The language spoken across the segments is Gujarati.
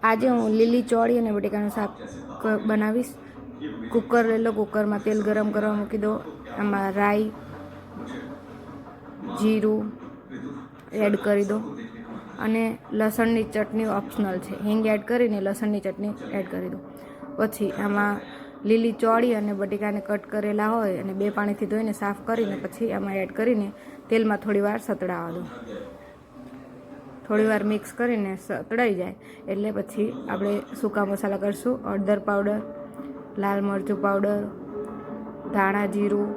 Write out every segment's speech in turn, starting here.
આજે હું લીલી ચોળી અને બટેકાનું શાક બનાવીશ। કુકર લઈ લો, કુકરમાં તેલ ગરમ કરવા મૂકી દો। એમાં રાઈ, જીરું એડ કરી દો અને લસણની ચટણી ઓપ્શનલ છે, હિંગ એડ કરીને લસણની ચટણી એડ કરી દો। પછી આમાં લીલી ચોળી અને બટેકાને કટ કરેલા હોય અને 2 પાણીથી ધોઈને સાફ કરીને પછી આમાં એડ કરીને તેલમાં થોડીવાર સતળાવા દો। થોડીવાર મિક્સ કરીને સતળાઈ જાય એટલે પછી આપણે સૂકા મસાલા કરશું। હળદર પાવડર, લાલ મરચું પાવડર, ધાણા જીરું,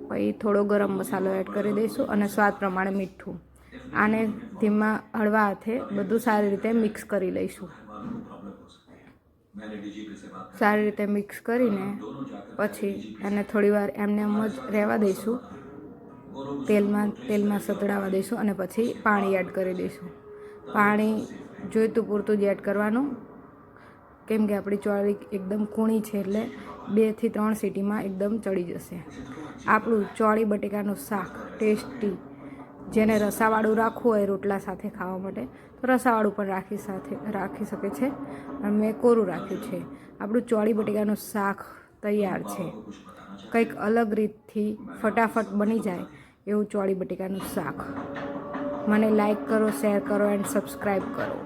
પછી થોડો ગરમ મસાલો એડ કરી દઈશું અને સ્વાદ પ્રમાણે મીઠું। આને ધીમા હળવા હાથે બધું સારી રીતે મિક્સ કરી લઈશું। સારી રીતે મિક્સ કરીને પછી એને થોડીવાર એમને એમ જ રહેવા દઈશું। તેલમાં સતળાવા દઈશું અને પછી પાણી એડ કરી દઈશું। પાણી જોઈતું પૂરતું જ એડ કરવાનું, કેમ કે આપણી ચોળી એકદમ કૂણી છે એટલે 2 થી 3 સીટીમાં એકદમ ચડી જશે। આપણું ચોળી બટેકાનું શાક ટેસ્ટી, જેને રસાવાળું રાખવું હોય રોટલા સાથે ખાવા માટે તો રસાવાળું પણ રાખી શકે છે, અને મેં કોરું રાખ્યું છે। આપણું ચોળી બટેકાનું શાક તૈયાર છે। કંઈક અલગ રીતથી ફટાફટ બની જાય એવું ચોળી બટેકાનું શાક। મને લાઈક કરો, શેર કરો એન્ડ સબસ્ક્રાઈબ કરો।